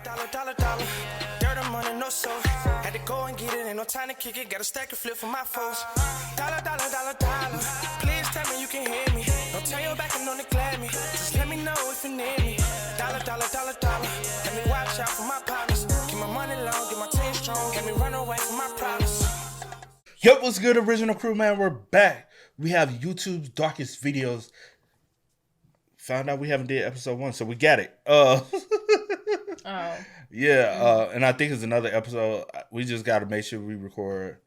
Dollar. Dirt on money, no soul. Had to go and get it, ain't no time to kick it. Got a stack and flip for my foes. Dollar. Please tell me you can hear me. Don't turn your back and don't neglect me. Just let me know if you need me. Dollar. Let me watch out for my partners. Keep my money long, get my team strong. Let me run away from my problems. Yo, what's good, original crew, man? We're back. We have YouTube's darkest videos. Found out we haven't did episode 1, so we got it. Yeah, and I think it's another episode. We just got to make sure we record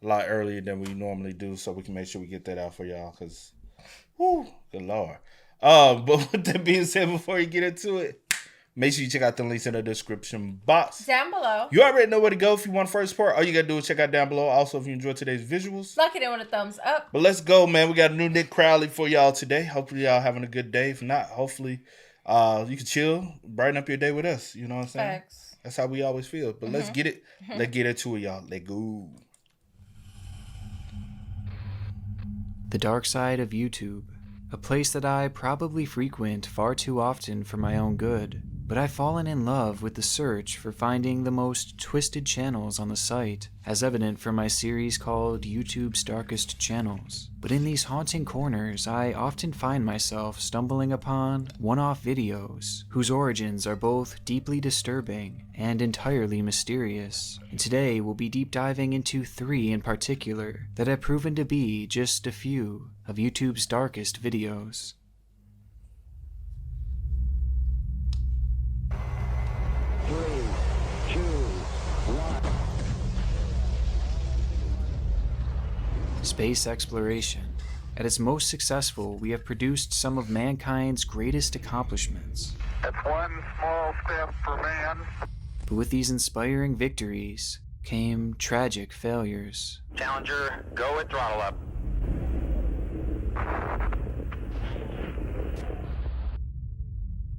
a lot earlier than we normally do, so we can make sure we get that out for y'all. Cause, whoo, good lord. But with that being said, before you get into it, make sure you check out the links in the description box down below. You already know where to go if you want first support. All you gotta do is check out down below. Also, if you enjoyed today's visuals, like it with a thumbs up. But let's go, man. We got a new Nick Crowley for y'all today. Hopefully y'all having a good day. If not, hopefully you can chill, brighten up your day with us. You know what I'm saying? Facts. That's how we always feel. But let's get it. Let's get into it, y'all. Let go. The dark side of YouTube. A place that I probably frequent far too often for my own good. But I've fallen in love with the search for finding the most twisted channels on the site, as evident from my series called YouTube's Darkest Channels. But in these haunting corners, I often find myself stumbling upon one-off videos, whose origins are both deeply disturbing and entirely mysterious. And today we'll be deep diving into 3 in particular that have proven to be just a few of YouTube's darkest videos. Space exploration. At its most successful, we have produced some of mankind's greatest accomplishments. That's one small step for man. But with these inspiring victories came tragic failures. Challenger, go at throttle up.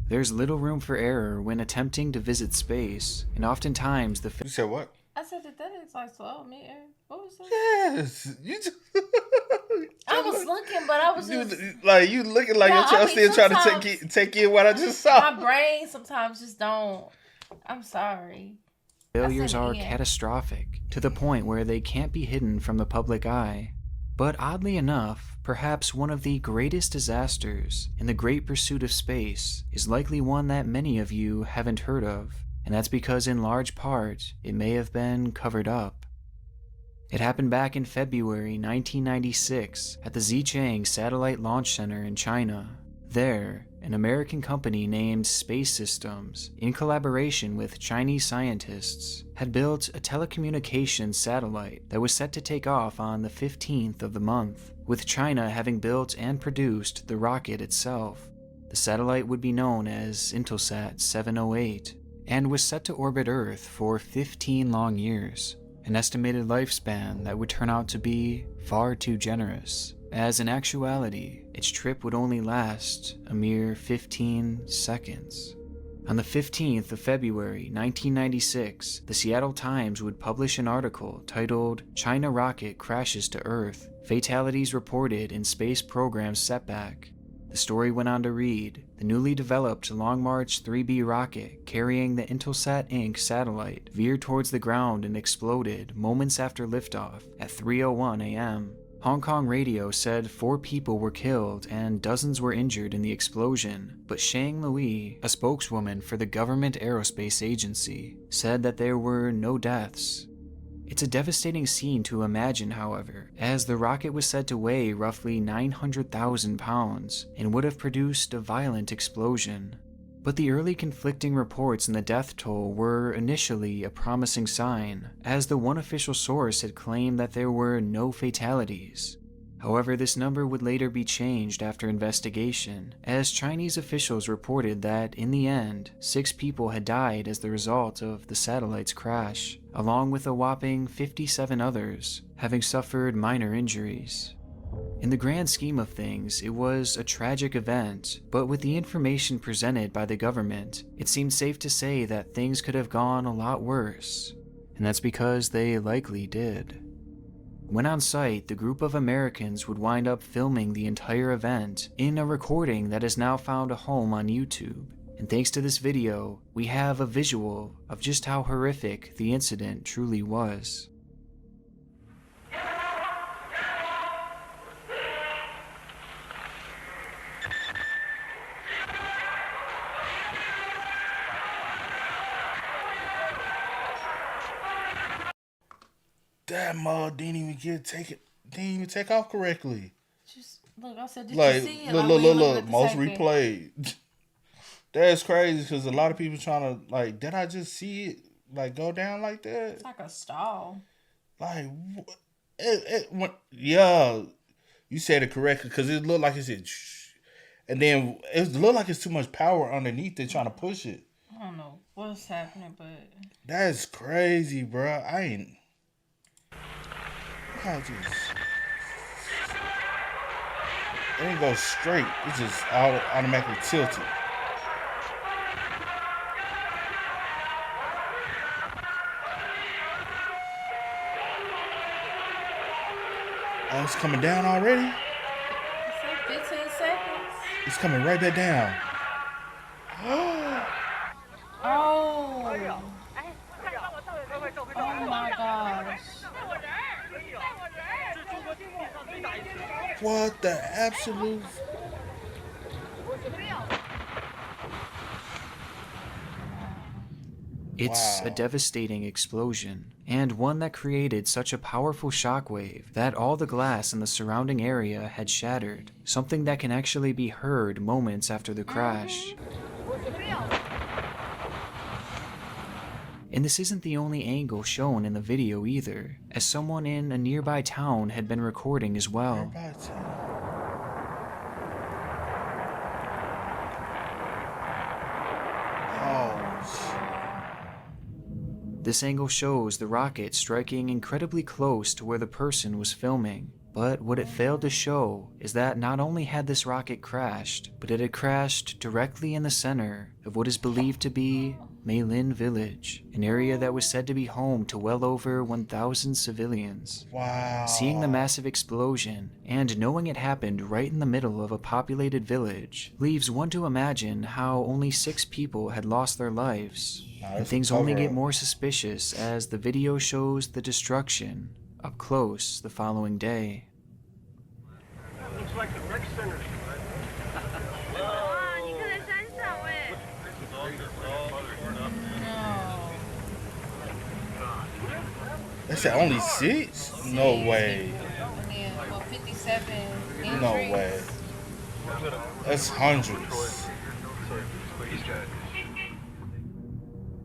There's little room for error when attempting to visit space, and oftentimes You said what? I said that is like 12 meters. What was that? Yes. You just I was looking, but I was just... you looking like No, you're I mean, still trying to take in what I just saw. My brain sometimes just don't... I'm sorry. failures are yeah. catastrophic, to the point where they can't be hidden from the public eye. But oddly enough, perhaps one of the greatest disasters in the great pursuit of space is likely one that many of you haven't heard of, and that's because in large part, it may have been covered up. It happened back in February 1996 at the Xichang Satellite Launch Center in China. There, an American company named Space Systems, in collaboration with Chinese scientists, had built a telecommunications satellite that was set to take off on the 15th of the month, with China having built and produced the rocket itself. The satellite would be known as Intelsat 708, and was set to orbit Earth for 15 long years, an estimated lifespan that would turn out to be far too generous, as in actuality, its trip would only last a mere 15 seconds. On the 15th of February 1996, the Seattle Times would publish an article titled "China Rocket Crashes to Earth, Fatalities Reported in Space Program Setback." The story went on to read, the newly developed Long March 3B rocket carrying the Intelsat Inc. satellite veered towards the ground and exploded moments after liftoff at 3:01 a.m. Hong Kong radio said 4 people were killed and dozens were injured in the explosion, but Shang Lui, a spokeswoman for the government aerospace agency, said that there were no deaths. It's a devastating scene to imagine, however, as the rocket was said to weigh roughly 900,000 pounds and would have produced a violent explosion. But the early conflicting reports in the death toll were initially a promising sign, as the one official source had claimed that there were no fatalities. However, this number would later be changed after investigation, as Chinese officials reported that, in the end, 6 people had died as the result of the satellite's crash, along with a whopping 57 others having suffered minor injuries. In the grand scheme of things, it was a tragic event, but with the information presented by the government, it seemed safe to say that things could have gone a lot worse, and that's because they likely did. When on site, the group of Americans would wind up filming the entire event in a recording that has now found a home on YouTube, And thanks to this video, we have a visual of just how horrific the incident truly was. That mud didn't even take off correctly. Just look, I said, did Like, you see it? look, most replayed. That's crazy because a lot of people trying to, like, did I just see it, like, go down like that? It's like a stall. Like, yeah, you said it correctly because it looked like it said, shh. And then it looked like it's too much power underneath it trying to push it. I don't know what's happening, but That's crazy, bro. I just, it didn't go straight. It just automatically tilted. Oh, it's coming down already? it's like 15 seconds. It's coming right back down. Oh. Oh my gosh. What the absolute... It's Wow. a devastating explosion, and one that created such a powerful shockwave that all the glass in the surrounding area had shattered, something that can actually be heard moments after the crash. And this isn't the only angle shown in the video either, as someone in a nearby town had been recording as well. This angle shows the rocket striking incredibly close to where the person was filming. But what it failed to show is that not only had this rocket crashed, but it had crashed directly in the center of what is believed to be Maylin Village, an area that was said to be home to well over 1,000 civilians. Wow. Seeing the massive explosion and knowing it happened right in the middle of a populated village leaves one to imagine how only 6 people had lost their lives. And things only get more suspicious as the video shows the destruction up close the following day. Looks like the rec center. They said only 6? No way. And then, 57 injuries. No way. That's hundreds.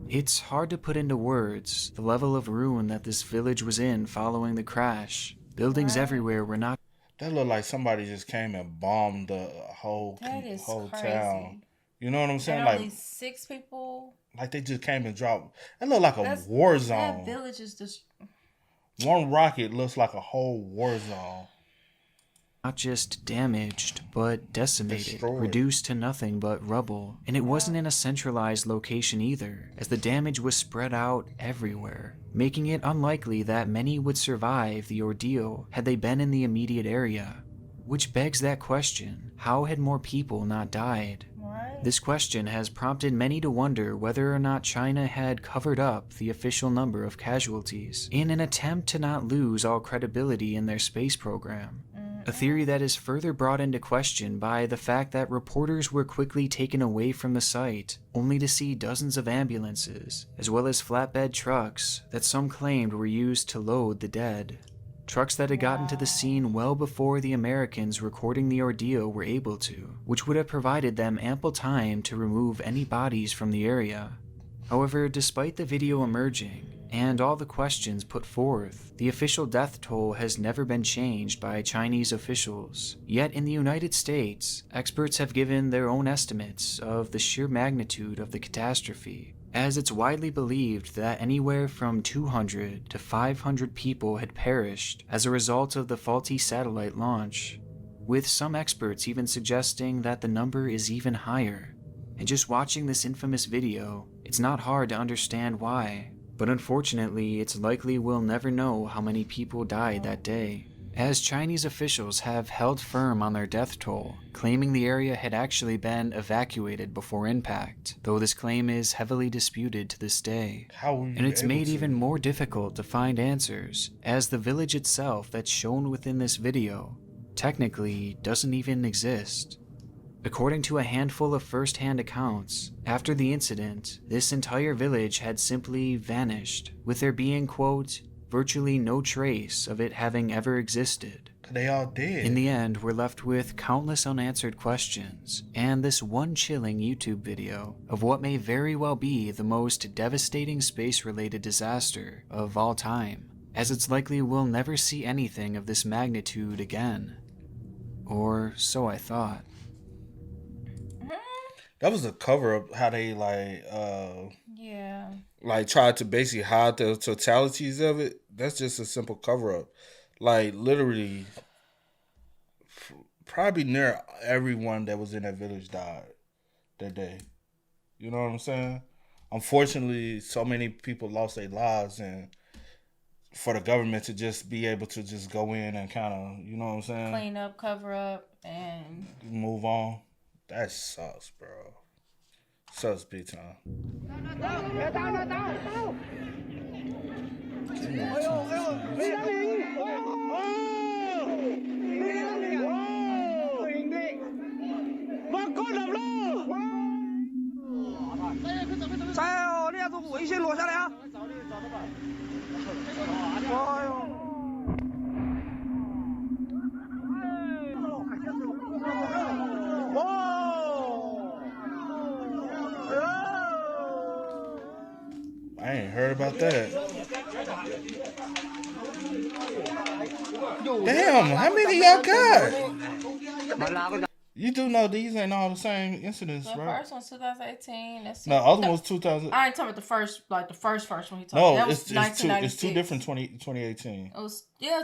It's hard to put into words the level of ruin that this village was in following the crash. Buildings everywhere were not. That looked like somebody just came and bombed the whole That is whole crazy. town. You know what I'm saying? And Like only 6 people. Like they just came and dropped. It looked like a war zone. That village is just. One rocket looks like a whole war zone. Not just damaged, but decimated, Destroyed. reduced to nothing but rubble. And it wasn't in a centralized location either, as the damage was spread out everywhere, making it unlikely that many would survive the ordeal had they been in the immediate area. Which begs that question, how had more people not died? This question has prompted many to wonder whether or not China had covered up the official number of casualties in an attempt to not lose all credibility in their space program. A theory that is further brought into question by the fact that reporters were quickly taken away from the site, only to see dozens of ambulances, as well as flatbed trucks that some claimed were used to load the dead. Trucks that had gotten to the scene well before the Americans recording the ordeal were able to, which would have provided them ample time to remove any bodies from the area. However, despite the video emerging, and all the questions put forth, the official death toll has never been changed by Chinese officials. Yet in the United States, experts have given their own estimates of the sheer magnitude of the catastrophe, as it's widely believed that anywhere from 200 to 500 people had perished as a result of the faulty satellite launch, with some experts even suggesting that the number is even higher. And just watching this infamous video, it's not hard to understand why. But unfortunately, it's likely we'll never know how many people died that day, as Chinese officials have held firm on their death toll, claiming the area had actually been evacuated before impact, though this claim is heavily disputed to this day. How were you And it's able made to? even more difficult to find answers, as the village itself that's shown within this video technically doesn't even exist. According to a handful of first-hand accounts, after the incident, this entire village had simply vanished, with there being, quote, virtually no trace of it having ever existed. They all dead. In the end, we're left with countless unanswered questions, and this one chilling YouTube video of what may very well be the most devastating space-related disaster of all time, as it's likely we'll never see anything of this magnitude again. Or so I thought. That was a cover up. How they Yeah. like tried to basically hide the totalities of it. That's just a simple cover up. Like literally, probably near everyone that was in that village died that day. You know what I'm saying? Unfortunately, so many people lost their lives, and for the government to just be able to just go in and kind of, you know what I'm saying, Clean up, cover up, and move on. That sucks, bro. Sucks big time. I ain't heard about that. Damn, how many y'all got? You do know these ain't all the same incidents, the right? first one's 2018. That's No, other one's 2000. I ain't talking about the first, like the first one he talked No, about. That it's was two. 1996. It's two different 2018. It was yeah.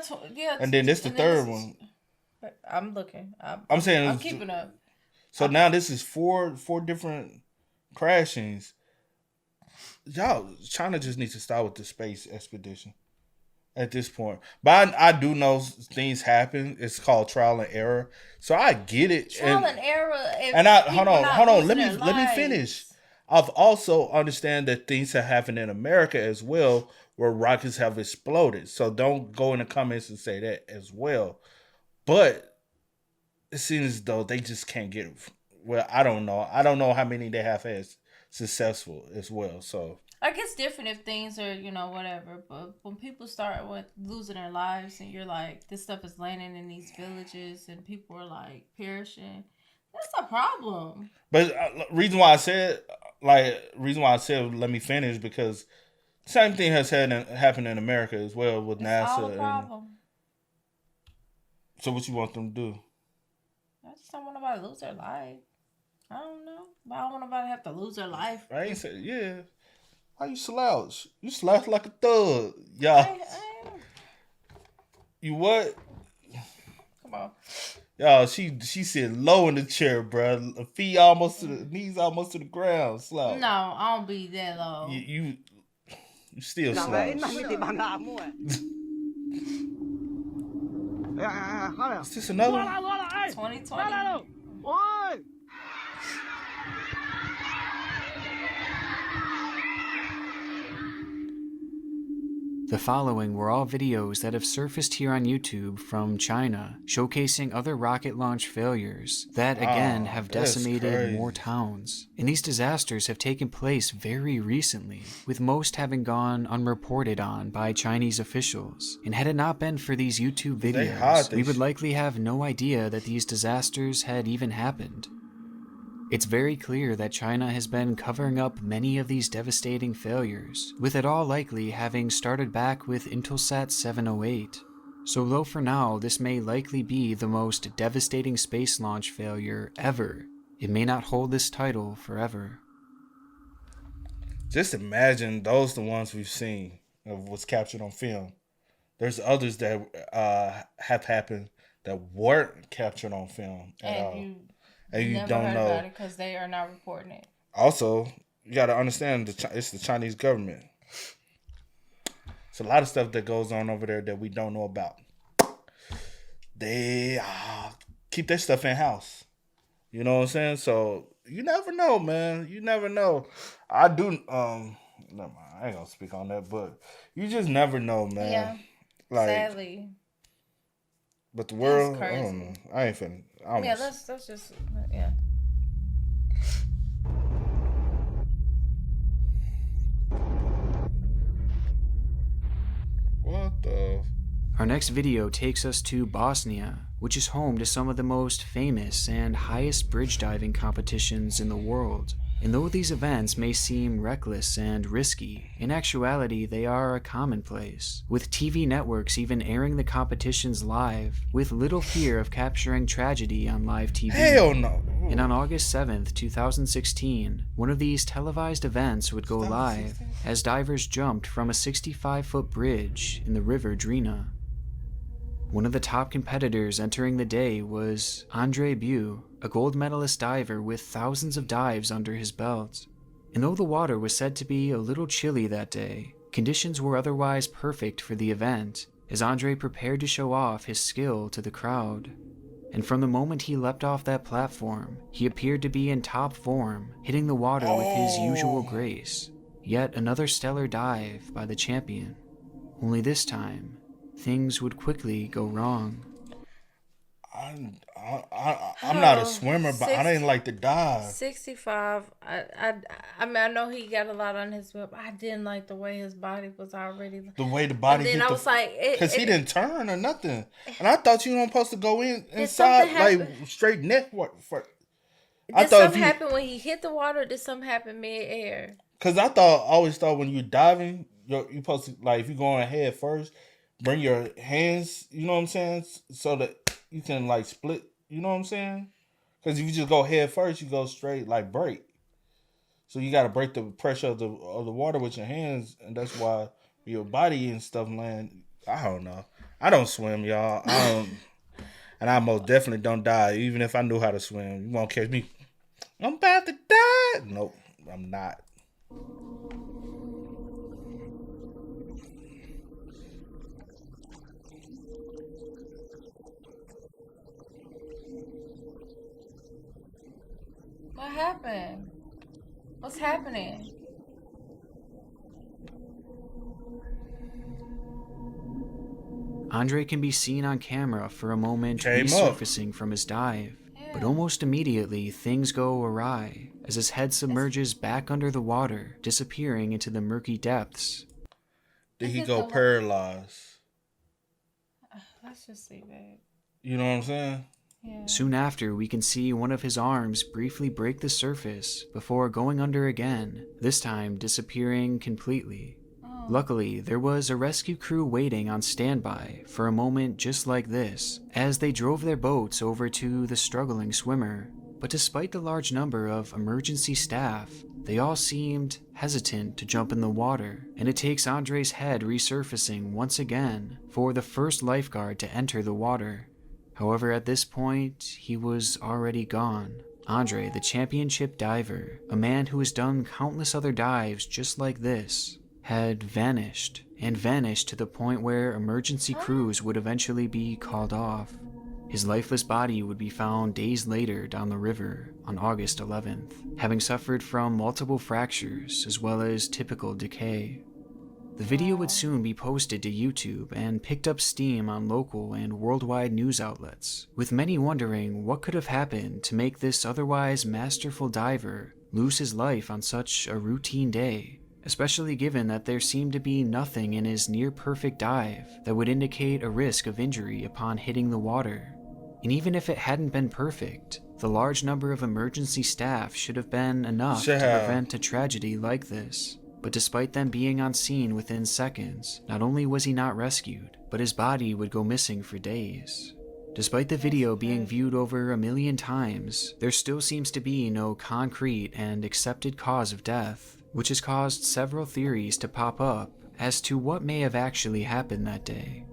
And then this the third one. I'm looking. I'm saying I'm it's- keeping up. So now this is four different crashings. Y'all, China just needs to start with the space expedition at this point. But I do know things happen. It's called trial and error. So I get it. Trial and error. And I hold on. Let me finish. I've also understand that things have happened in America as well, where rockets have exploded. So don't go in the comments and say that as well. But it seems as though they just can't get it. Well, I don't know. I don't know how many they have had successful as well. So Like, it's different if things are, whatever. But when people start with losing their lives and you're like, this stuff is landing in these villages and people are like perishing, that's a problem. But reason why I said let me finish, because same thing has happened in America as well with It's NASA. all a problem. So what you want them to do? I just don't want nobody to lose their life. I don't know. But I don't want nobody to have to lose their life. I ain't say yeah. Why you slouch? You slouch like a thug, y'all. You what? Come on. Y'all, she sit low in the chair, bro. Feet almost to the knees, almost to the ground. Slouch. No, I don't be that low. You still slouch. Is this another one? 2020. The following were all videos that have surfaced here on YouTube from China, showcasing other rocket launch failures that, again, have that's decimated crazy. more towns. And these disasters have taken place very recently, with most having gone unreported on by Chinese officials. And had it not been for these YouTube They hide videos, this we would shit. likely have no idea that these disasters had even happened. It's very clear that China has been covering up many of these devastating failures, with it all likely having started back with Intelsat 708. So though for now this may likely be the most devastating space launch failure ever, it may not hold this title forever. Just imagine those the ones we've seen of what's captured on film. There's others that have happened that weren't captured on film at all. And you Never don't heard know. about it because they are not reporting it. Also, you got to understand it's the Chinese government. It's a lot of stuff that goes on over there that we don't know about. they keep their stuff in house. You know what I'm saying? So you never know, man. You never know. I do. Never mind. I ain't gonna speak on that, but you just never know, man. Yeah. Like, Sadly. but the That's world, I crazy. don't know. I ain't finna. I Yeah, almost, that's just yeah. what the? Our next video takes us to Bosnia, which is home to some of the most famous and highest bridge diving competitions in the world. And though these events may seem reckless and risky, in actuality they are a commonplace, with TV networks even airing the competitions live, with little fear of capturing tragedy on live TV. Hell no. And on August 7th, 2016, one of these televised events would go live as divers jumped from a 65-foot bridge in the river Drina. One of the top competitors entering the day was Andre Bu, a gold medalist diver with thousands of dives under his belt. And though the water was said to be a little chilly that day, conditions were otherwise perfect for the event, as Andre prepared to show off his skill to the crowd. And from the moment he leapt off that platform, he appeared to be in top form, hitting the water with his usual grace. Yet another stellar dive by the champion. Only this time, things would quickly go wrong. I'm not a swimmer, but I didn't like to dive. 65. I mean, I know he got a lot on his belt, but I didn't like the way his body was already. The way the body. And then hit I was like, because he didn't turn or nothing, and I thought you weren't supposed to go inside like straight neck work for. Did something happen when he hit the water? Or did something happen mid-air? Because I always thought when you're diving, you're supposed to, like, if you're going head first, bring your hands, you know what I'm saying, so that you can, like, split, you know what I'm saying? Because if you just go head first, you go straight, like, break. So you got to break the pressure of the water with your hands, and that's why your body and stuff land. I don't know. I don't swim, y'all. And I most definitely don't dive, even if I knew how to swim. You won't catch me. I'm about to die. Nope, I'm not. What happened? What's happening? Andre can be seen on camera for a moment Came resurfacing from his dive, but almost immediately things go awry as his head submerges back under the water, disappearing into the murky depths. Did he go paralyzed? Let's just see, babe. You know what I'm saying? Yeah. Soon after, we can see one of his arms briefly break the surface before going under again, this time disappearing completely. Luckily, there was a rescue crew waiting on standby for a moment just like this, as they drove their boats over to the struggling swimmer. But despite the large number of emergency staff, they all seemed hesitant to jump in the water, and it takes Andre's head resurfacing once again for the first lifeguard to enter the water. However, at this point, he was already gone. Andre, the championship diver, a man who has done countless other dives just like this, had vanished, and vanished to the point where emergency crews would eventually be called off. His lifeless body would be found days later down the river on August 11th, having suffered from multiple fractures as well as typical decay. The video would soon be posted to YouTube and picked up steam on local and worldwide news outlets, with many wondering what could have happened to make this otherwise masterful diver lose his life on such a routine day, especially given that there seemed to be nothing in his near-perfect dive that would indicate a risk of injury upon hitting the water. And even if it hadn't been perfect, the large number of emergency staff should have been enough to prevent a tragedy like this. But despite them being on scene within seconds, not only was he not rescued, but his body would go missing for days. Despite the video being viewed over 1 million times, there still seems to be no concrete and accepted cause of death, which has caused several theories to pop up as to what may have actually happened that day.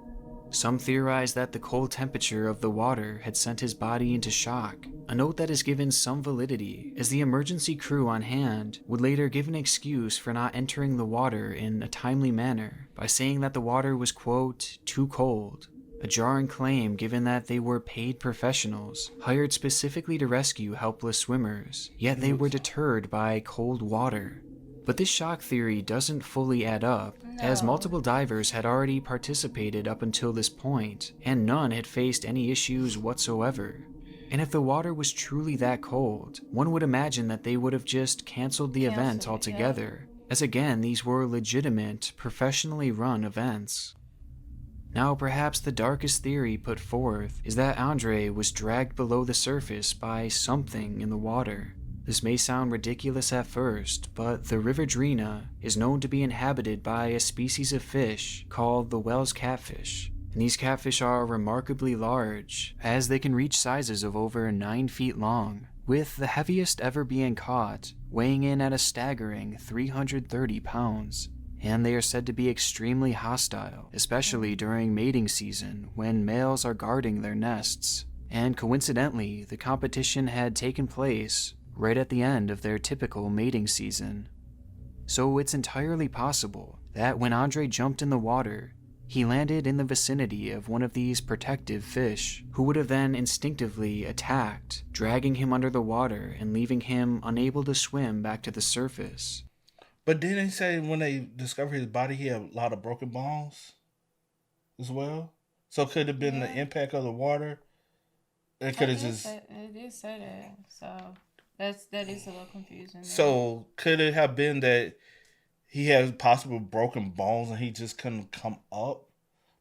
Some theorize that the cold temperature of the water had sent his body into shock, a note that is given some validity, as the emergency crew on hand would later give an excuse for not entering the water in a timely manner by saying that the water was, quote, too cold. A jarring claim given that they were paid professionals, hired specifically to rescue helpless swimmers, yet they were deterred by cold water. But this shock theory doesn't fully add up, as multiple divers had already participated up until this point, and none had faced any issues whatsoever. And if the water was truly that cold, one would imagine that they would have just canceled the event altogether, as again, these were legitimate, professionally run events. Now, perhaps the darkest theory put forth is that Andre was dragged below the surface by something in the water. This may sound ridiculous at first, but the River Drina is known to be inhabited by a species of fish called the Wels catfish. And these catfish are remarkably large, as they can reach sizes of over 9 feet long, with the heaviest ever being caught weighing in at a staggering 330 pounds. And they are said to be extremely hostile, especially during mating season when males are guarding their nests. And coincidentally, the competition had taken place right at the end of their typical mating season. So it's entirely possible that when Andre jumped in the water, he landed in the vicinity of one of these protective fish, who would have then instinctively attacked, dragging him under the water and leaving him unable to swim back to the surface. But didn't they say when they discovered his body, he had a lot of broken bones as well? So could it have been the impact of the water? It could have just... It did say that. So that is a little confusing. So could it have been that he had possible broken bones and he just couldn't come up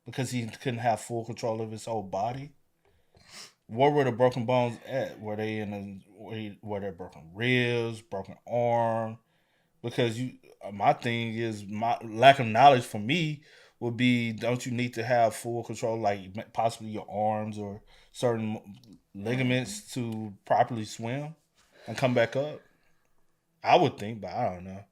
because he couldn't have full control of his whole body? Where were the broken bones at? Were they were there broken ribs, broken arm? Because my thing is, my lack of knowledge for me would be, don't you need to have full control, like possibly your arms or certain ligaments to properly swim and come back up? I would think, but I don't know.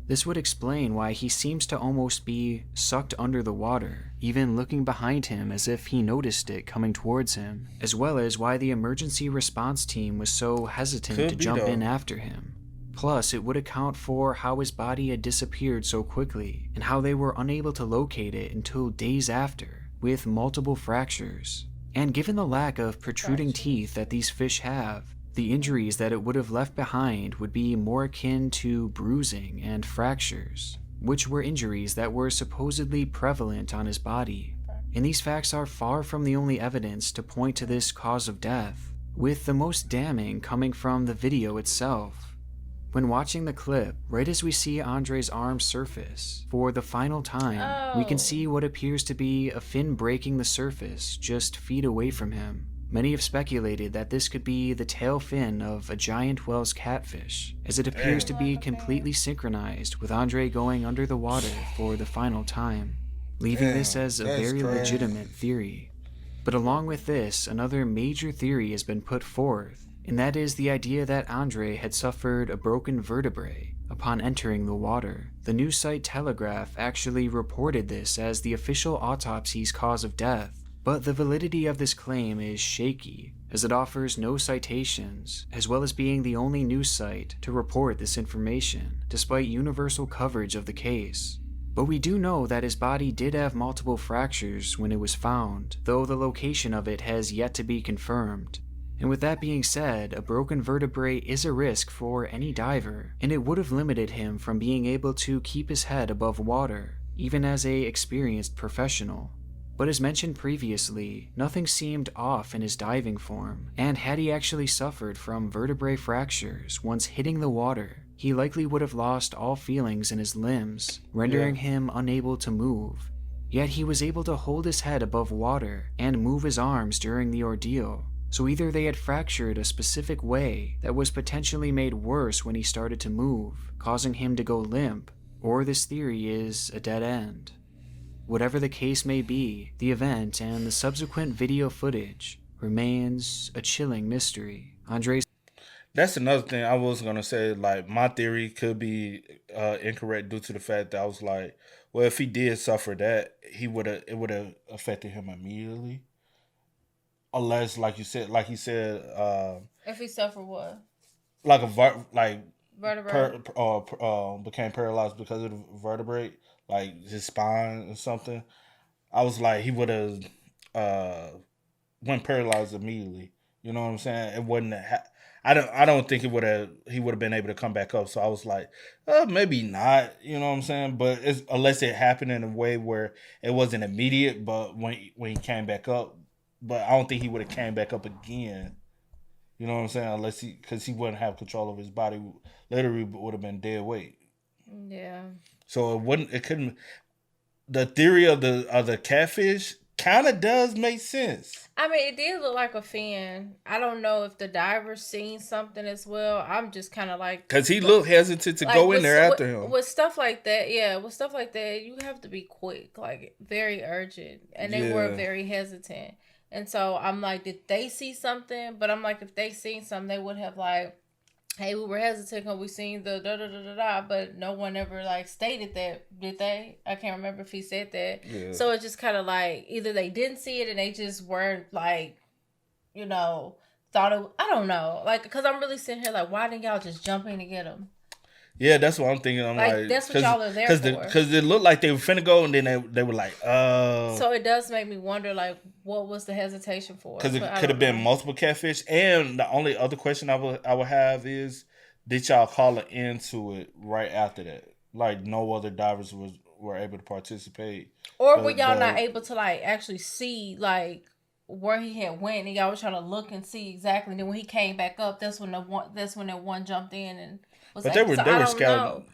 This would explain why he seems to almost be sucked under the water, even looking behind him as if he noticed it coming towards him, as well as why the emergency response team was so hesitant to jump in after him. Plus, it would account for how his body had disappeared so quickly, and how they were unable to locate it until days after, with multiple fractures. And given the lack of protruding teeth that these fish have, the injuries that it would have left behind would be more akin to bruising and fractures, which were injuries that were supposedly prevalent on his body. And these facts are far from the only evidence to point to this cause of death, with the most damning coming from the video itself. When watching the clip, right as we see Andre's arm surface for the final time, we can see what appears to be a fin breaking the surface just feet away from him. Many have speculated that this could be the tail fin of a giant Wels catfish, as it appears to be completely synchronized with Andre going under the water for the final time, leaving this as a very legitimate theory. But along with this, another major theory has been put forth, and that is the idea that Andre had suffered a broken vertebrae upon entering the water. The news site Telegraph actually reported this as the official autopsy's cause of death, but the validity of this claim is shaky, as it offers no citations, as well as being the only news site to report this information, despite universal coverage of the case. But we do know that his body did have multiple fractures when it was found, though the location of it has yet to be confirmed. And with that being said, a broken vertebrae is a risk for any diver, and it would have limited him from being able to keep his head above water, even as an experienced professional. But as mentioned previously, nothing seemed off in his diving form, and had he actually suffered from vertebrae fractures once hitting the water, he likely would have lost all feelings in his limbs, rendering him unable to move. Yet he was able to hold his head above water and move his arms during the ordeal. So either they had fractured a specific way that was potentially made worse when he started to move, causing him to go limp, or this theory is a dead end. Whatever the case may be, the event and the subsequent video footage remains a chilling mystery. That's another thing I was going to say, like, my theory could be incorrect due to the fact that I was like, well, if he did suffer that, it would have affected him immediately. Unless, like he said, if he suffered what? Vertebrae Vertebrae. became paralyzed because of the vertebrae, like his spine or something. I was like, he would have went paralyzed immediately. You know what I'm saying? It wouldn't. I don't think he would have been able to come back up. So I was like, maybe not. You know what I'm saying? But unless it happened in a way where it wasn't immediate, but when he came back up, but I don't think he would have came back up again. You know what I'm saying? Because he wouldn't have control of his body. Literally would have been dead weight. Yeah. So it couldn't. The theory of the catfish kind of does make sense. I mean, it did look like a fin. I don't know if the diver seen something as well. I'm just kind of like, because he looked hesitant to go in there after him. With stuff like that, with stuff like that, you have to be quick, like very urgent, and they were very hesitant. And so I'm like, did they see something? But I'm like, if they seen something, they would have like, hey, we were hesitant because we seen the da-da-da-da-da, but no one ever, like, stated that, did they? I can't remember if he said that. Yeah. So it's just kind of like, either they didn't see it and they just weren't, like, you know, thought it, I don't know. Like, because I'm really sitting here like, why didn't y'all just jump in to get him? Yeah, that's what I'm thinking. I'm like that's what y'all are there for. Because it looked like they were finna go, and then they were like, So it does make me wonder, like, what was the hesitation for? Because it could have been multiple catfish. And the only other question I would have is, did y'all call an end to it right after that? Like, no other divers were able to participate. Or were y'all not able to, like, actually see, like, where he had went, and y'all was trying to look and see exactly. And then when he came back up, that's when that one jumped in and was. But they were scouting.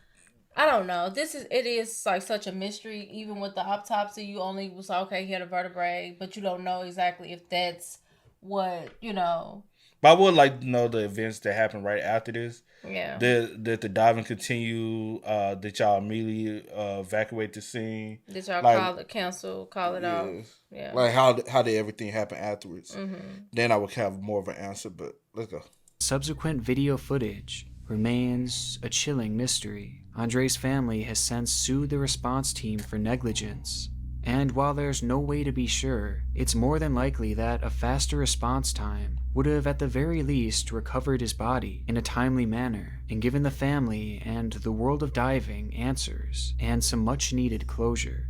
I don't know. It is like such a mystery. Even with the autopsy, you only was like, okay, he had a vertebrae, but you don't know exactly if that's what, you know. But I would like to know the events that happened right after this. Yeah. Did the diving continue? Did y'all immediately evacuate the scene? Did y'all call it off? Yeah. Like how did everything happen afterwards? Mm-hmm. Then I would have more of an answer, but let's go. Subsequent video footage remains a chilling mystery. Andre's family has since sued the response team for negligence. And while there's no way to be sure, it's more than likely that a faster response time would have at the very least recovered his body in a timely manner and given the family and the world of diving answers and some much needed closure.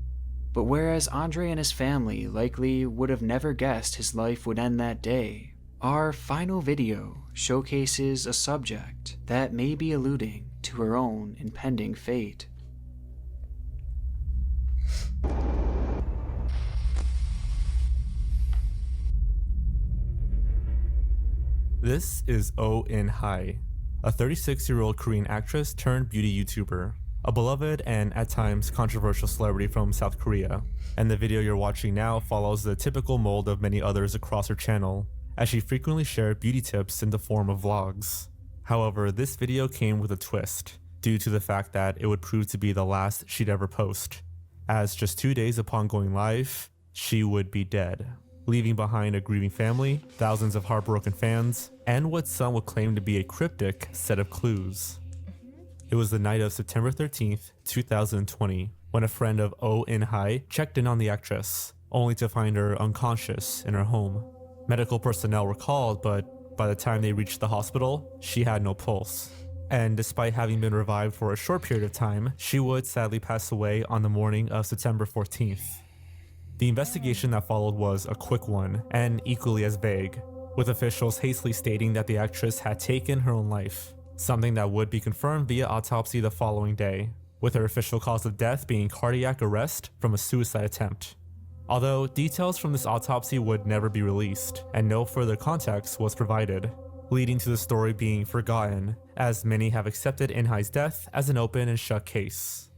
But whereas Andre and his family likely would have never guessed his life would end that day, our final video showcases a subject that may be alluding to her own impending fate. This is Oh In Hai, a 36-year-old Korean actress turned beauty YouTuber, a beloved and at times controversial celebrity from South Korea, and the video you're watching now follows the typical mold of many others across her channel, as she frequently shared beauty tips in the form of vlogs. However, this video came with a twist, due to the fact that it would prove to be the last she'd ever post, as just 2 days upon going live, she would be dead, leaving behind a grieving family, thousands of heartbroken fans, and what some would claim to be a cryptic set of clues. It was the night of September 13th, 2020, when a friend of Oh In Hai checked in on the actress, only to find her unconscious in her home. Medical personnel were called, but by the time they reached the hospital, she had no pulse. And despite having been revived for a short period of time, she would sadly pass away on the morning of September 14th. The investigation that followed was a quick one, and equally as vague, with officials hastily stating that the actress had taken her own life, something that would be confirmed via autopsy the following day, with her official cause of death being cardiac arrest from a suicide attempt. Although details from this autopsy would never be released, and no further context was provided, leading to the story being forgotten, as many have accepted In Hai's death as an open and shut case.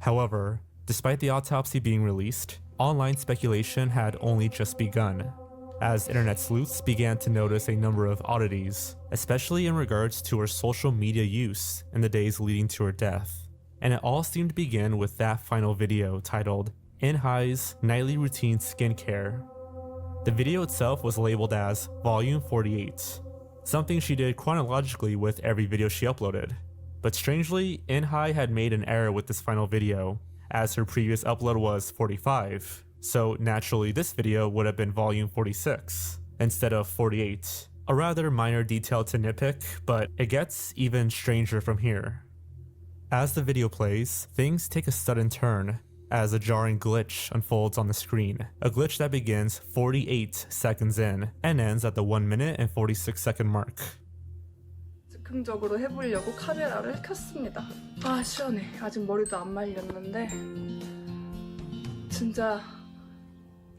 However, despite the autopsy being released, online speculation had only just begun, as internet sleuths began to notice a number of oddities, especially in regards to her social media use in the days leading to her death. And it all seemed to begin with that final video titled In Hai's Nightly Routine Skincare. The video itself was labeled as Volume 48, something she did chronologically with every video she uploaded. But strangely, In Hai had made an error with this final video, as her previous upload was 45, so naturally this video would have been volume 46 instead of 48. A rather minor detail to nitpick, but it gets even stranger from here. As the video plays, things take a sudden turn, as a jarring glitch unfolds on the screen. A glitch that begins 48 seconds in and ends at the 1 minute and 46 second mark. 즉흥적으로 해보려고 카메라를 켰습니다. 아 시원해. 아직 머리도 안 말렸는데 진짜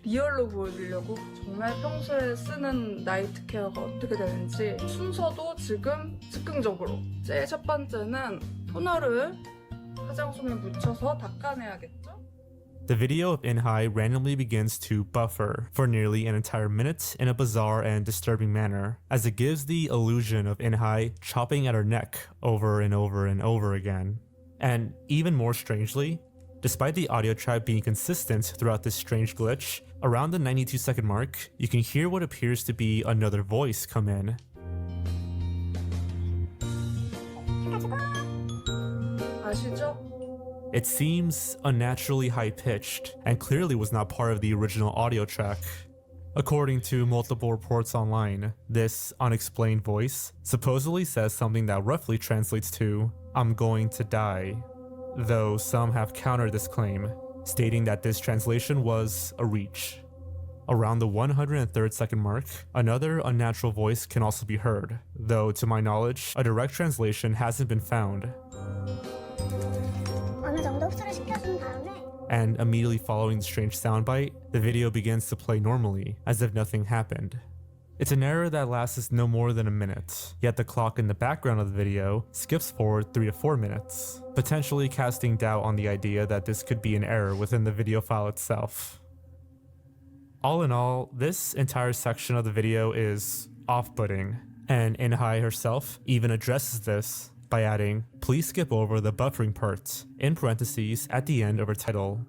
리얼로 보여주려고 정말 평소에 쓰는 나이트 케어가 어떻게 되는지 순서도 지금 즉흥적으로 제일 첫 번째는 토너를 화장솜에 묻혀서 닦아내야겠죠? The video of Inhai randomly begins to buffer for nearly an entire minute in a bizarre and disturbing manner, as it gives the illusion of Inhai chopping at her neck over and over and over again. And even more strangely, despite the audio track being consistent throughout this strange glitch, around the 92-second mark, you can hear what appears to be another voice come in. 아시죠? It seems unnaturally high-pitched and clearly was not part of the original audio track. According to multiple reports online, this unexplained voice supposedly says something that roughly translates to, "I'm going to die," though some have countered this claim, stating that this translation was a reach. Around the 103rd second mark, another unnatural voice can also be heard, though to my knowledge, a direct translation hasn't been found. And immediately following the strange soundbite, the video begins to play normally, as if nothing happened. It's an error that lasts no more than a minute, yet the clock in the background of the video skips forward 3 to 4 minutes, potentially casting doubt on the idea that this could be an error within the video file itself. All in all, this entire section of the video is off-putting, and Inhai herself even addresses this by adding, "Please skip over the buffering part," in parentheses at the end of her title.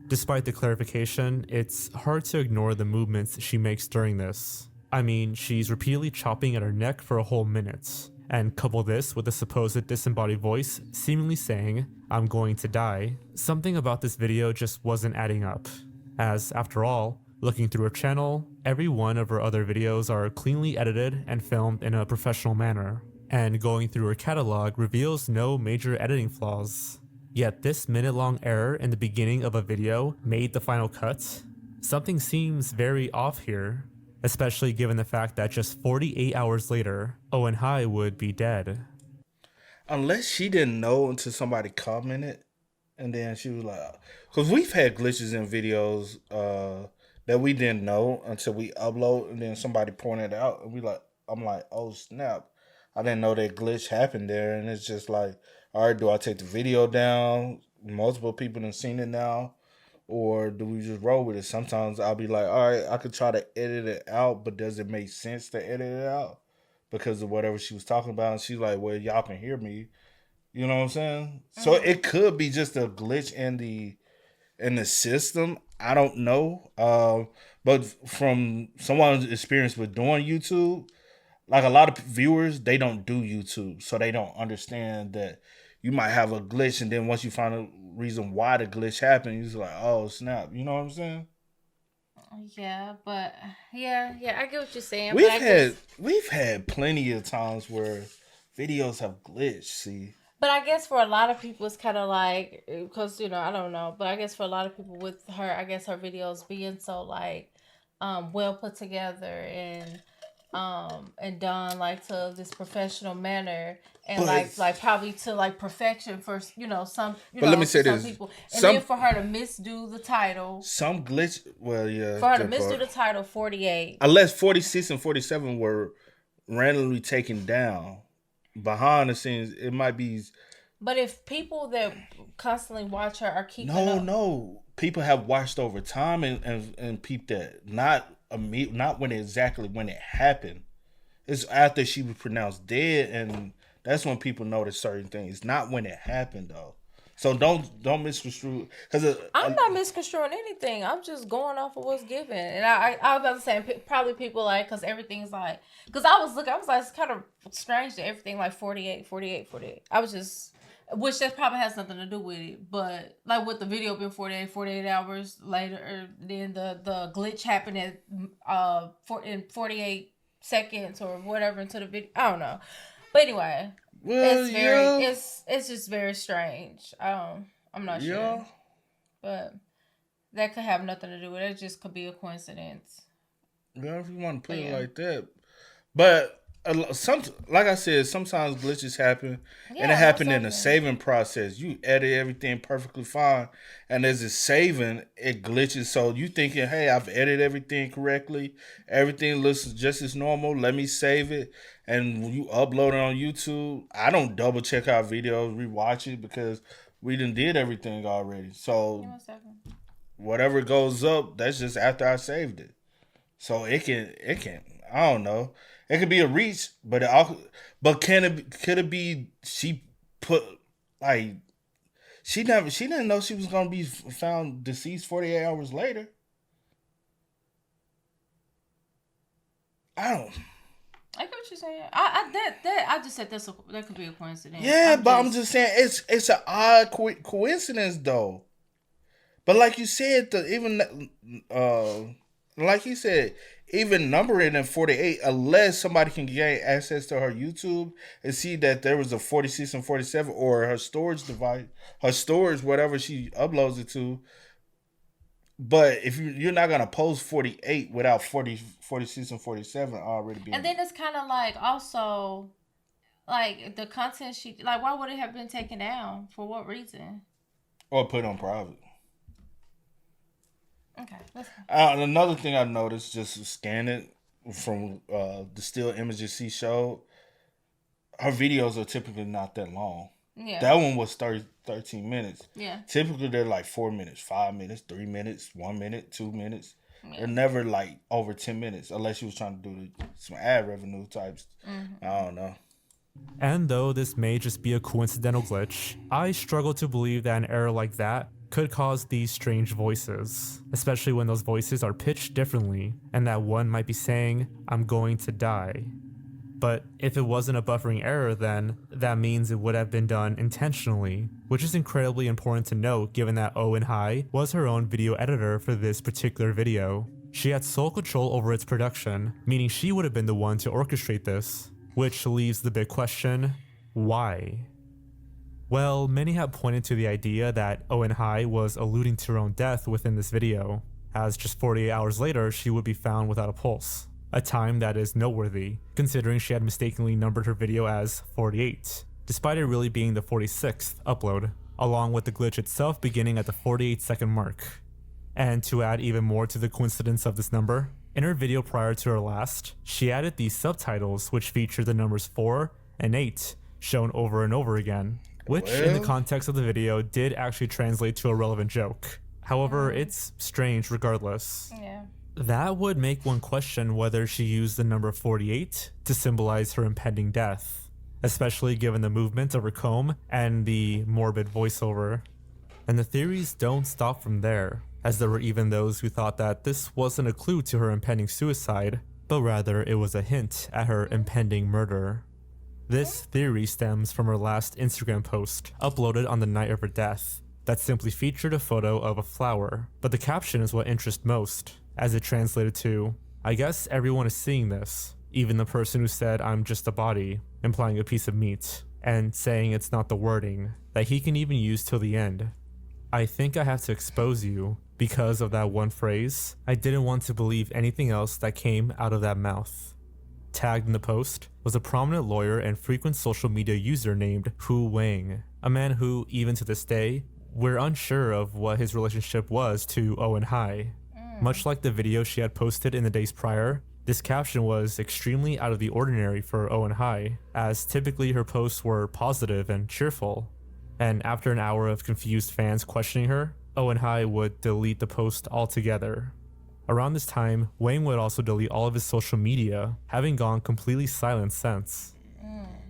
Despite the clarification, it's hard to ignore the movements she makes during this. I mean, she's repeatedly chopping at her neck for a whole minute, and couple this with the supposed disembodied voice seemingly saying, "I'm going to die." Something about this video just wasn't adding up, as after all, looking through her channel, every one of her other videos are cleanly edited and filmed in a professional manner, and going through her catalog reveals no major editing flaws. Yet this minute-long error in the beginning of a video made the final cut? Something seems very off here, especially given the fact that just 48 hours later, Owen High would be dead. Unless she didn't know until somebody commented, and then she was like, because we've had glitches in videos that we didn't know until we upload, and then somebody pointed it out, and I'm like, oh snap. I didn't know that glitch happened there, and it's just like, all right, do I take the video down? Multiple people have seen it now, or do we just roll with it? Sometimes I'll be like, all right, I could try to edit it out, but does it make sense to edit it out because of whatever she was talking about? And she's like, well, y'all can hear me. You know what I'm saying? So it could be just a glitch in the system. I don't know. But from someone's experience with doing YouTube, like a lot of viewers, they don't do YouTube, so they don't understand that you might have a glitch, and then once you find a reason why the glitch happened, you're just like, oh snap, you know what I'm saying? Yeah, but yeah, I get what you're saying. We've had plenty of times where videos have glitched. See, but I guess for a lot of people, it's kind of like, because I don't know, but I guess for a lot of people with her, I guess her videos being so like well put together and done like to this professional manner, and like probably to like perfection for some let me say some this. people, and then for her to misdo the title, some glitch. Well, yeah, for her to misdo the title 48, unless 46 and 47 were randomly taken down behind the scenes, it might be. But if people that constantly watch her are keeping up, no, people have watched over time and peeped that not when it happened. It's after she was pronounced dead, and that's when people notice certain things. Not when it happened though. So don't misconstrue, because I'm not misconstruing anything. I'm just going off of what's given. And I was about to say, probably people like, because everything's like, because I was like, it's kind of strange that everything like 48. I was just, which that probably has nothing to do with it, but like with the video being 48 hours later, then the glitch happened at in 48 seconds or whatever into the video. I don't know, but anyway, it's just very strange. I'm not sure. But that could have nothing to do with it. It just could be a coincidence. Yeah, if you want to put But it yeah. like that. But like I said, sometimes glitches happen, and Yeah, it happened most in the definitely. saving process. You edit everything perfectly fine, and as it's saving, it glitches. So you thinking, "Hey, I've edited everything correctly. Everything looks just as normal. Let me save it." And when you upload it on YouTube, I don't double check our videos, rewatch it because we done did everything already. So Yeah, most definitely. whatever goes up, that's just after I saved it. So it can I don't know. It could be a reach, but but could it be she put like she didn't know she was gonna be found deceased 48 hours later. I don't. I get what you're saying. I just said that could be a coincidence. Yeah, but I'm just saying it's an odd coincidence though. But like you said, like he said, even numbering in 48, unless somebody can gain access to her YouTube and see that there was a 46 and 47, or her storage device, her storage, whatever she uploads it to. But if you're not gonna post 48 without 46 and 47 already being. And then it's kind of like also like the content like why would it have been taken down? For what reason? Or put on private. Okay. Another thing I noticed, just scanning from the still images she showed, her videos are typically not that long. Yeah. That one was 13 minutes. Yeah. Typically, they're like 4 minutes, 5 minutes, 3 minutes, 1 minute, 2 minutes. Yeah. They're never like over 10 minutes, unless you was trying to do some ad revenue types. Mm-hmm. I don't know. And though this may just be a coincidental glitch, I struggle to believe that an error like that could cause these strange voices, especially when those voices are pitched differently and that one might be saying, "I'm going to die." But if it wasn't a buffering error, then that means it would have been done intentionally, which is incredibly important to note given that Owen High was her own video editor for this particular video. She had sole control over its production, meaning she would have been the one to orchestrate this, which leaves the big question, why? Well, many have pointed to the idea that Owen High was alluding to her own death within this video, as just 48 hours later she would be found without a pulse. A time that is noteworthy, considering she had mistakenly numbered her video as 48, despite it really being the 46th upload, along with the glitch itself beginning at the 48-second mark. And to add even more to the coincidence of this number, in her video prior to her last, she added these subtitles which feature the numbers 4 and 8 shown over and over again, which in the context of the video did actually translate to a relevant joke. However, it's strange regardless. Yeah. That would make one question whether she used the number 48 to symbolize her impending death, especially given the movement of her comb and the morbid voiceover. And the theories don't stop from there, as there were even those who thought that this wasn't a clue to her impending suicide, but rather it was a hint at her impending murder. This theory stems from her last Instagram post, uploaded on the night of her death, that simply featured a photo of a flower, but the caption is what interests most, as it translated to, "I guess everyone is seeing this, even the person who said I'm just a body," implying a piece of meat, and saying it's not the wording that he can even use till the end. "I think I have to expose you. Because of that one phrase, I didn't want to believe anything else that came out of that mouth." Tagged in the post was a prominent lawyer and frequent social media user named Hu Wang, a man who, even to this day, we're unsure of what his relationship was to Owen High. Much like the video she had posted in the days prior, this caption was extremely out of the ordinary for Owen High, as typically her posts were positive and cheerful. And after an hour of confused fans questioning her, Owen High would delete the post altogether. Around this time, Wang would also delete all of his social media, having gone completely silent since.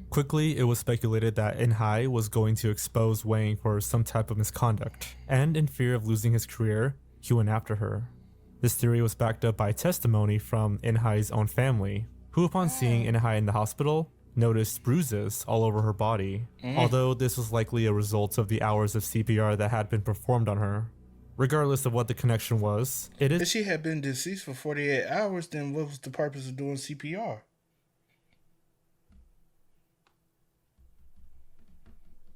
Quickly, it was speculated that In-Hai was going to expose Wang for some type of misconduct, and in fear of losing his career, he went after her. This theory was backed up by testimony from In-Hai's own family, who upon seeing In-Hai in the hospital, noticed bruises all over her body, although this was likely a result of the hours of CPR that had been performed on her. Regardless of what the connection was, it is— If she had been deceased for 48 hours, then what was the purpose of doing CPR?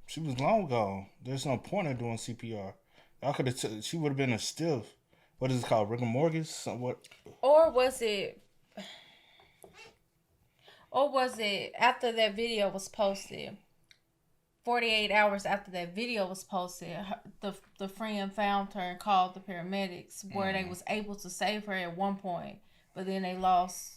She was long gone. There's no point in doing CPR. I could have. She would have been a stiff. What is it called? Rigor mortis? Somewhat. Or was it after that video was posted? 48 hours after that video was posted, the friend found her and called the paramedics, where they was able to save her at one point, but then they lost.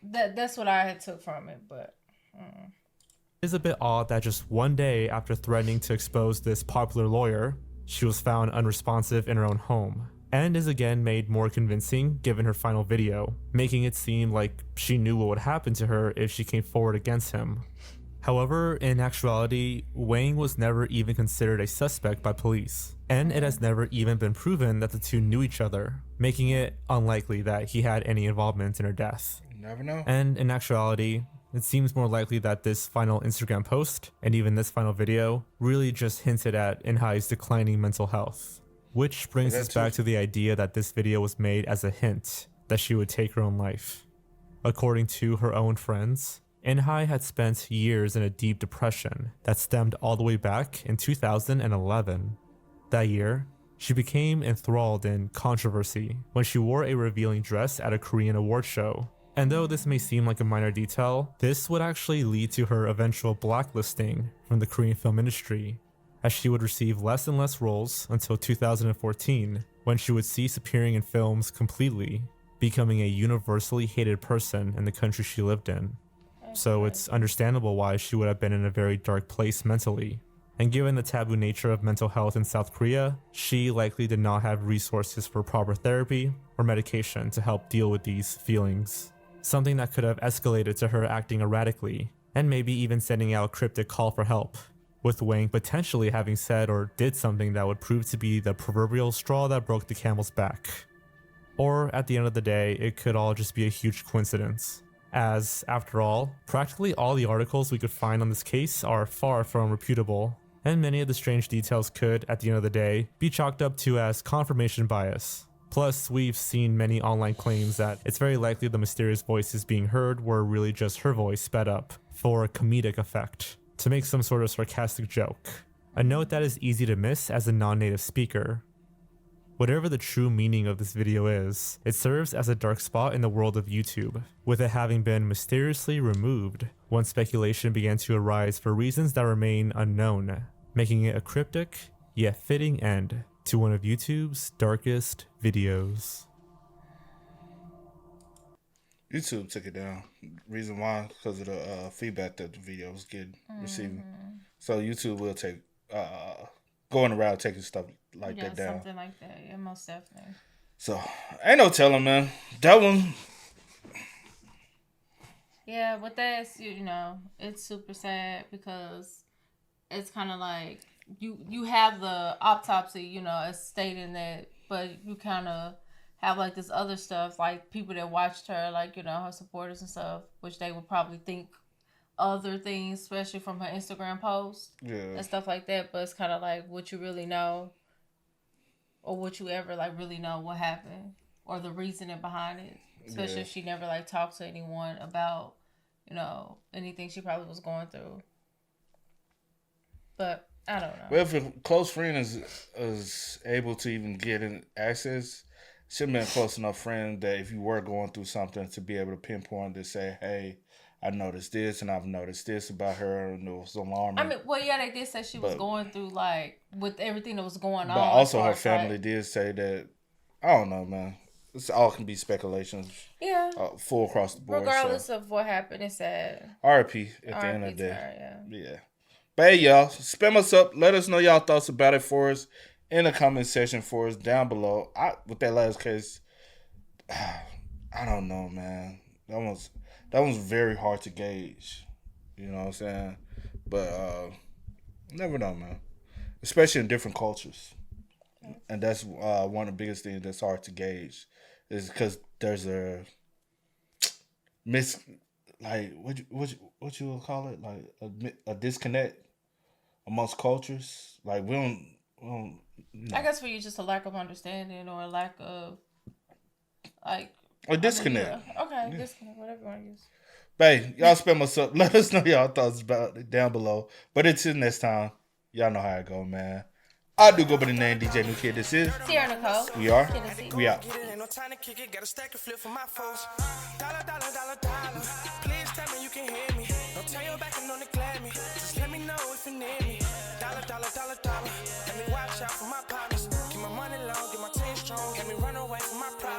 That's what I had took from it, but. It is a bit odd that just one day after threatening to expose this popular lawyer, she was found unresponsive in her own home, and is again made more convincing given her final video, making it seem like she knew what would happen to her if she came forward against him. However, in actuality, Wang was never even considered a suspect by police, and it has never even been proven that the two knew each other, making it unlikely that he had any involvement in her death. You never know. And in actuality, it seems more likely that this final Instagram post, and even this final video, really just hinted at Inhai's declining mental health. Which brings us back to the idea that this video was made as a hint that she would take her own life. According to her own friends, Inhai had spent years in a deep depression that stemmed all the way back in 2011. That year, she became enthralled in controversy when she wore a revealing dress at a Korean award show. And though this may seem like a minor detail, this would actually lead to her eventual blacklisting from the Korean film industry, as she would receive less and less roles until 2014, when she would cease appearing in films completely, becoming a universally hated person in the country she lived in. So it's understandable why she would have been in a very dark place mentally. And given the taboo nature of mental health in South Korea, she likely did not have resources for proper therapy or medication to help deal with these feelings. Something that could have escalated to her acting erratically, and maybe even sending out a cryptic call for help, with Wang potentially having said or did something that would prove to be the proverbial straw that broke the camel's back. Or at the end of the day, it could all just be a huge coincidence. As, after all, practically all the articles we could find on this case are far from reputable, and many of the strange details could, at the end of the day, be chalked up to as confirmation bias. Plus, we've seen many online claims that it's very likely the mysterious voices being heard were really just her voice sped up for comedic effect, to make some sort of sarcastic joke. A note that is easy to miss as a non-native speaker. Whatever the true meaning of this video is, it serves as a dark spot in the world of YouTube, with it having been mysteriously removed once speculation began to arise for reasons that remain unknown, making it a cryptic yet fitting end to one of YouTube's darkest videos. YouTube took it down. Reason why? Because of the feedback that the video was receiving. So YouTube will take going around taking stuff like that down. Something like that, yeah, most definitely. So ain't no telling, man. That one. Yeah, with that, it's super sad because it's kind of like you have the autopsy, as stating that, but you kind of have like this other stuff, like people that watched her, like her supporters and stuff, which they would probably think other things, especially from her Instagram post and stuff like that. But it's kind of like, would you really know, or would you ever like really know what happened or the reasoning behind it? Especially if she never like talked to anyone about anything she probably was going through. But I don't know. Well, if a close friend is able to even get in access, should have been a close enough friend that if you were going through something to be able to pinpoint to say, hey, I noticed this and I've noticed this about her, and it was alarming. I mean, they did say she was going through like with everything that was going on. But also her family did say that, I don't know, man. This all can be speculations. Yeah. Full across the board. Regardless of what happened, it's sad. RIP at the end of the day. Yeah. But hey, y'all, spam us up. Let us know y'all thoughts about it for us in the comment section for us down below. With that last case, I don't know, man. That one's very hard to gauge. You know what I'm saying? But never know, man. Especially in different cultures. And that's one of the biggest things that's hard to gauge, is because there's a what you would call it, like a disconnect amongst cultures. Like we don't know. I guess for you, just a lack of understanding or a lack of like a disconnect. Disconnect, whatever you want to use. But hey, y'all spam us up. Let us know y'all thoughts about it down below. But until next time, y'all know how it go, man. I do go by the name DJ New Kid. This is Sierra Nicole. We Are. Kid and C. We out. Ain't no time to kick it, got a stack of flip for my foes. Dollar, dollar, dollar, dollar. Please tell me you can hear me. Don't turn your back and don't neglect me. Just let me know if you need me. Dollar, dollar, dollar, dollar. Let me watch out for my partners. Keep my money low, get my team strong. Let me run away from my problems.